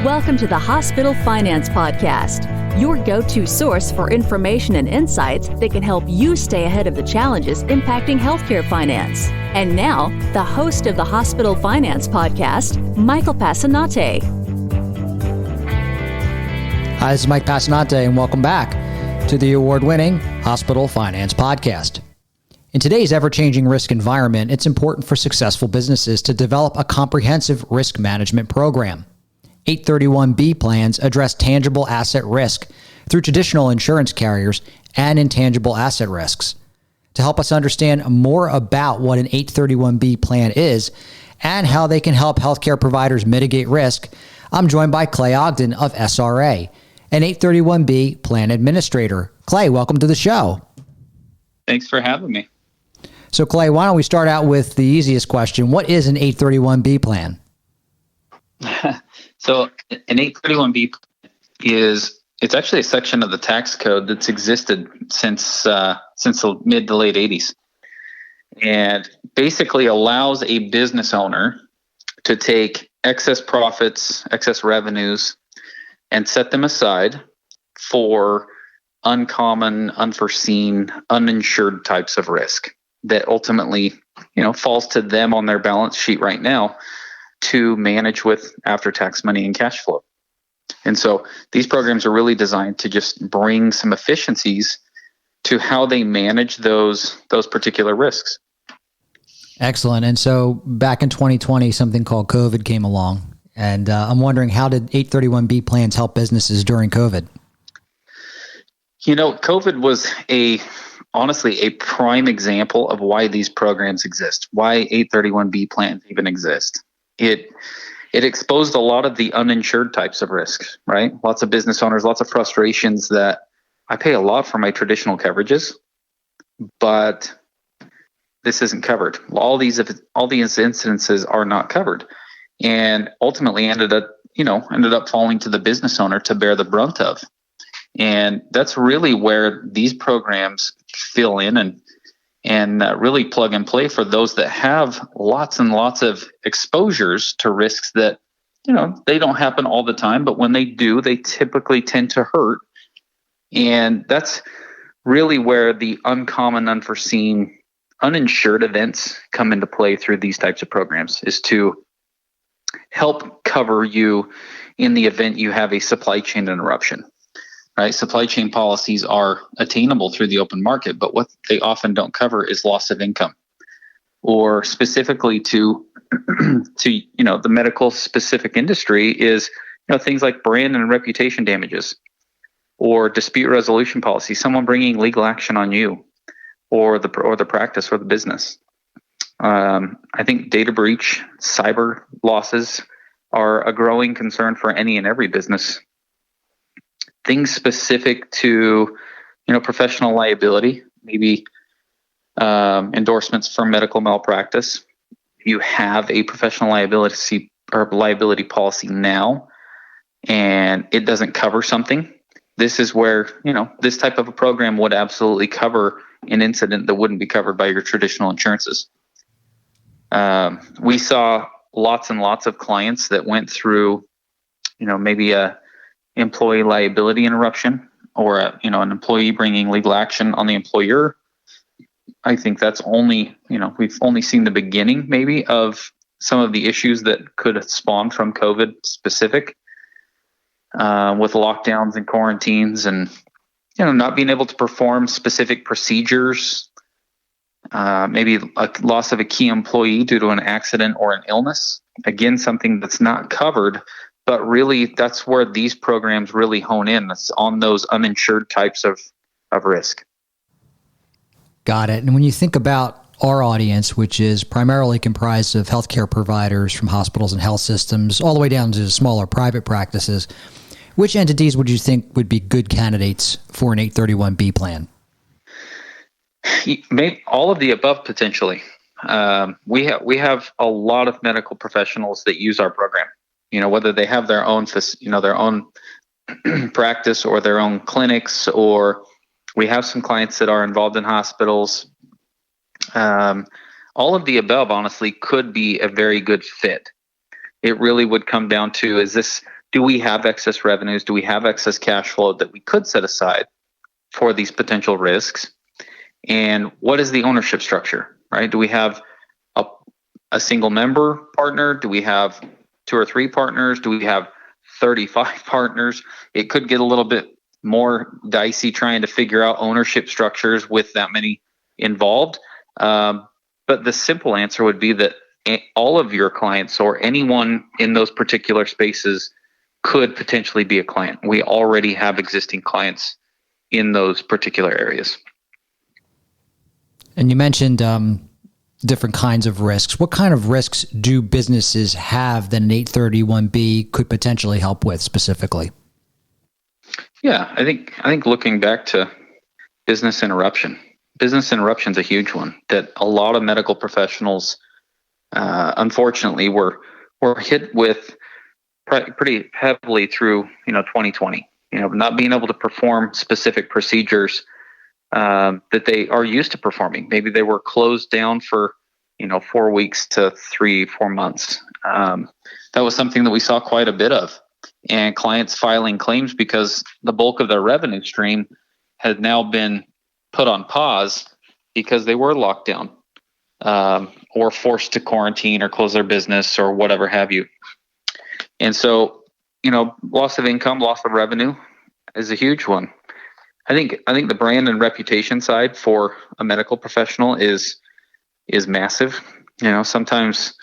Welcome to the Hospital Finance Podcast, your go-to source for information and insights that can help you stay ahead of the challenges impacting healthcare finance. And now, the host of the Hospital Finance Podcast, Michael Passanante. Hi, this is Mike Passanante, and welcome back to the award-winning Hospital Finance Podcast. In today's ever-changing risk environment, it's important for successful businesses to develop a comprehensive risk management program. 831B plans address tangible asset risk through traditional insurance carriers and intangible asset risks. To help us understand more about what an 831B plan is and how they can help healthcare providers mitigate risk, I'm joined by Clay Ogden of SRA, an 831B plan administrator. Clay, welcome to the show. Thanks for having me. So Clay, why don't we start out with the easiest question. What is an 831B plan? So an 831B it's actually a section of the tax code that's existed since the mid to late 80s, and basically allows a business owner to take excess profits, excess revenues, and set them aside for uncommon, unforeseen, uninsured types of risk that ultimately, falls to them on their balance sheet right now to manage with after-tax money and cash flow. And so these programs are really designed to just bring some efficiencies to how they manage those particular risks. Excellent. And so back in 2020, something called COVID came along. And I'm wondering, how did 831B plans help businesses during COVID? COVID was honestly a prime example of why these programs exist, why 831B plans even exist. It exposed a lot of the uninsured types of risks, right? Lots of business owners, lots of frustrations that I pay a lot for my traditional coverages, but this isn't covered. All these incidences are not covered, and ultimately ended up falling to the business owner to bear the brunt of. And that's really where these programs fill in and really plug and play for those that have lots and lots of exposures to risks that, they don't happen all the time, but when they do, they typically tend to hurt. And that's really where the uncommon, unforeseen, uninsured events come into play through these types of programs, is to help cover you in the event you have a supply chain interruption. Right? Supply chain policies are attainable through the open market, but what they often don't cover is loss of income, or specifically to the medical specific industry is things like brand and reputation damages, or dispute resolution policy, someone bringing legal action on you, or the practice or the business. I think data breach, cyber losses are a growing concern for any and every business. Things specific to, professional liability, maybe endorsements for medical malpractice. You have a professional liability policy now, and it doesn't cover something. This is where, this type of a program would absolutely cover an incident that wouldn't be covered by your traditional insurances. We saw lots and lots of clients that went through, maybe a employee liability interruption, or an employee bringing legal action on the employer. I think that's only, we've only seen the beginning maybe of some of the issues that could spawn from COVID specific, with lockdowns and quarantines and, not being able to perform specific procedures, maybe a loss of a key employee due to an accident or an illness. Again, something that's not covered. But really, that's where these programs really hone in. It's on those uninsured types of risk. Got it. And when you think about our audience, which is primarily comprised of healthcare providers from hospitals and health systems, all the way down to smaller private practices, which entities would you think would be good candidates for an 831B plan? All of the above, potentially. We have a lot of medical professionals that use our program. Whether they have their own practice or their own clinics, or we have some clients that are involved in hospitals. All of the above, honestly, could be a very good fit. It really would come down to, do we have excess revenues? Do we have excess cash flow that we could set aside for these potential risks? And what is the ownership structure, right? Do we have a single member partner? Do we have 2 or 3 partners? Do we have 35 partners? It could get a little bit more dicey trying to figure out ownership structures with that many involved. But the simple answer would be that all of your clients or anyone in those particular spaces could potentially be a client. We already have existing clients in those particular areas. And you mentioned different kinds of risks. What kind of risks do businesses have that an 831B could potentially help with specifically? Yeah, I think looking back to business interruption. Business interruption is a huge one that a lot of medical professionals, unfortunately, were hit with pretty heavily through 2020. Not being able to perform specific procedures that they are used to performing. Maybe they were closed down for 4 weeks to 3-4 months. That was something that we saw quite a bit of, and clients filing claims because the bulk of their revenue stream had now been put on pause because they were locked down or forced to quarantine or close their business or whatever have you. And so, loss of income, loss of revenue is a huge one. I think the brand and reputation side for a medical professional is massive. Sometimes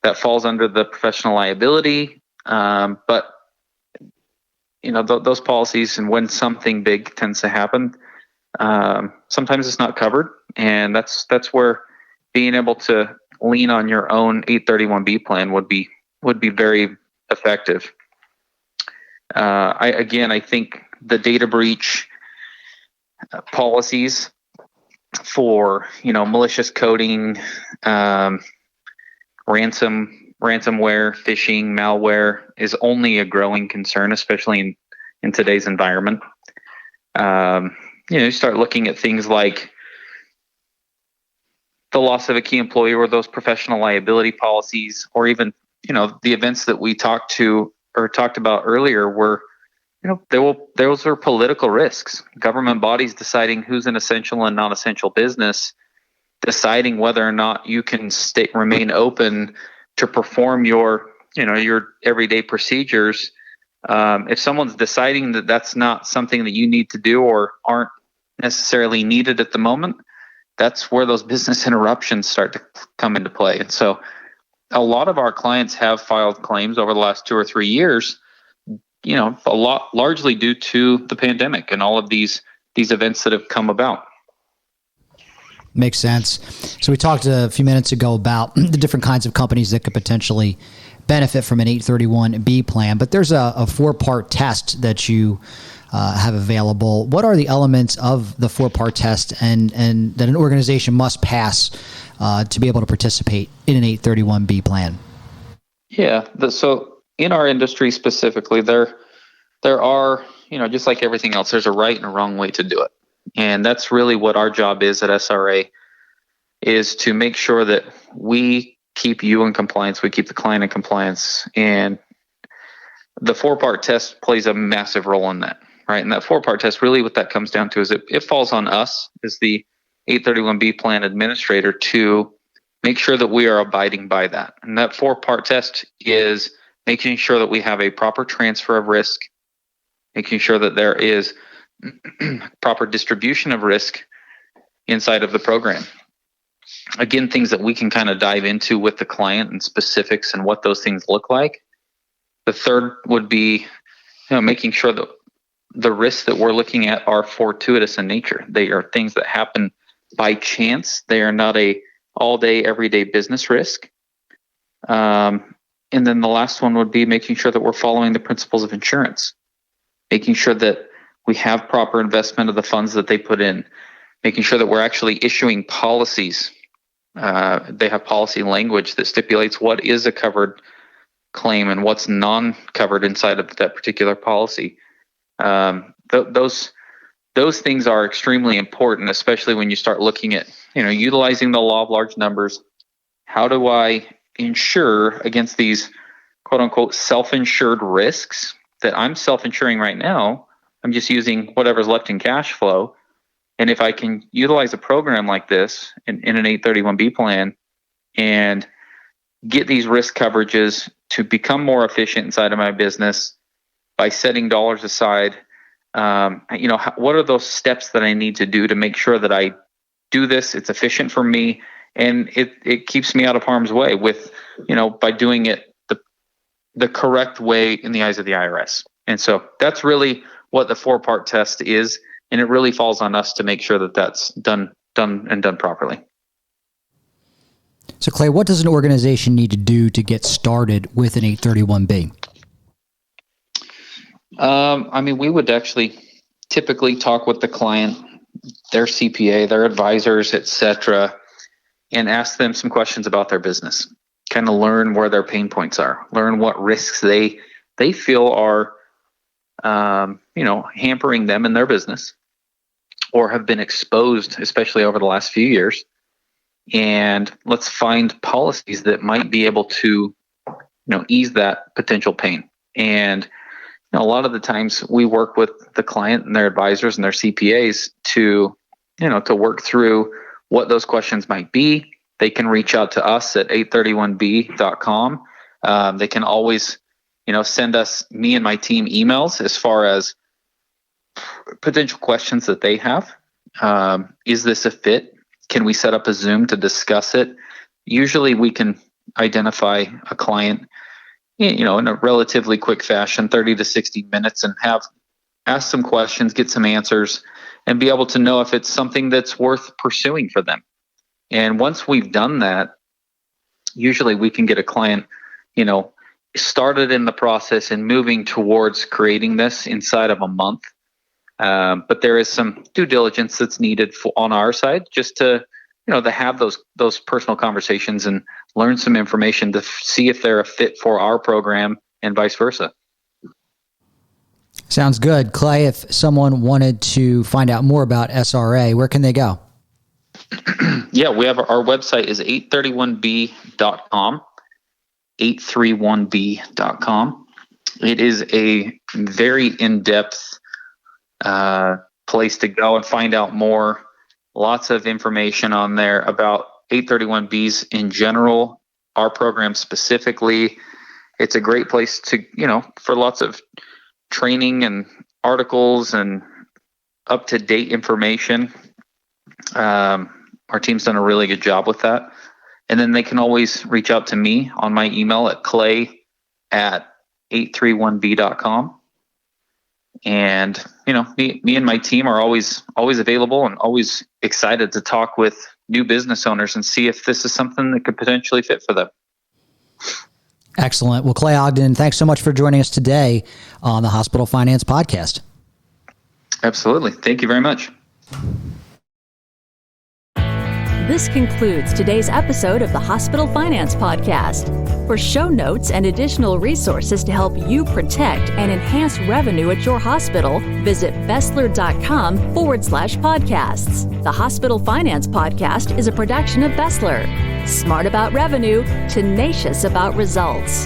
that falls under the professional liability, but those policies, and when something big tends to happen, sometimes it's not covered, and that's where being able to lean on your own 831B plan would be very effective. I think the data breach policies for malicious coding, ransomware, phishing, malware is only a growing concern, especially in today's environment. You start looking at things like the loss of a key employee or those professional liability policies, or even the events that we talked about earlier were those are political risks. Government bodies deciding who's an essential and non-essential business, deciding whether or not you can remain open to perform your everyday procedures. If someone's deciding that that's not something that you need to do or aren't necessarily needed at the moment, that's where those business interruptions start to come into play. And so a lot of our clients have filed claims over the last 2 or 3 years, largely due to the pandemic and all of these events that have come about. Makes sense. So we talked a few minutes ago about the different kinds of companies that could potentially benefit from an 831B plan, but there's a 4-part test that you have available. What are the elements of the 4-part test and that an organization must pass to be able to participate in an 831B plan? Yeah. So in our industry specifically, there are, just like everything else, there's a right and a wrong way to do it. And that's really what our job is at SRA, is to make sure that we keep you in compliance, we keep the client in compliance. And the 4-part test plays a massive role in that, right? And that 4-part test, really what that comes down to is it falls on us as the 831B plan administrator to make sure that we are abiding by that. And that 4-part test is making sure that we have a proper transfer of risk, making sure that there is proper distribution of risk inside of the program. Again, things that we can kind of dive into with the client and specifics and what those things look like. The third would be, making sure that the risks that we're looking at are fortuitous in nature. They are things that happen by chance. They are not a all-day, everyday business risk. And then the last one would be making sure that we're following the principles of insurance, making sure that we have proper investment of the funds that they put in, making sure that we're actually issuing policies. They have policy language that stipulates what is a covered claim and what's non-covered inside of that particular policy. Those things are extremely important, especially when you start looking at, utilizing the law of large numbers. How do I insure against these quote unquote self-insured risks that I'm self-insuring right now. I'm just using whatever's left in cash flow. And if I can utilize a program like this in an 831B plan and get these risk coverages to become more efficient inside of my business by setting dollars aside, what are those steps that I need to do to make sure that I do this? It's efficient for me, and it keeps me out of harm's way with, by doing it the correct way in the eyes of the IRS. And so that's really what the 4-part test is, and it really falls on us to make sure that that's done properly. So, Clay, what does an organization need to do to get started with an 831B? We would actually typically talk with the client, their CPA, their advisors, etc., and ask them some questions about their business. Kind of learn where their pain points are, learn what risks they feel are, hampering them in their business or have been exposed, especially over the last few years. And let's find policies that might be able to, ease that potential pain. And a lot of the times we work with the client and their advisors and their CPAs to work through what those questions might be. They can reach out to us at 831b.com. They can always, send me and my team emails as far as potential questions that they have. Is this a fit? Can we set up a Zoom to discuss it? Usually we can identify a client, in a relatively quick fashion, 30 to 60 minutes, and ask some questions, get some answers, and be able to know if it's something that's worth pursuing for them. And once we've done that, usually we can get a client, started in the process and moving towards creating this inside of a month. But there is some due diligence that's needed on our side, just to have those personal conversations and learn some information to see if they're a fit for our program and vice versa. Sounds good. Clay, if someone wanted to find out more about SRA, where can they go? Yeah, we have our website is 831b.com, 831b.com. It is a very in-depth place to go and find out more. Lots of information on there about 831Bs in general, our program specifically. It's a great place to, for lots of training and articles and up-to-date information. Our team's done a really good job with that. And then they can always reach out to me on my email at clay@831b.com. And, me and my team are always available and always excited to talk with new business owners and see if this is something that could potentially fit for them. Excellent. Well, Clay Ogden, thanks so much for joining us today on the Hospital Finance Podcast. Absolutely. Thank you very much. This concludes today's episode of the Hospital Finance Podcast. For show notes and additional resources to help you protect and enhance revenue at your hospital, visit Bessler.com/podcasts. The Hospital Finance Podcast is a production of Bessler. Smart about revenue, tenacious about results.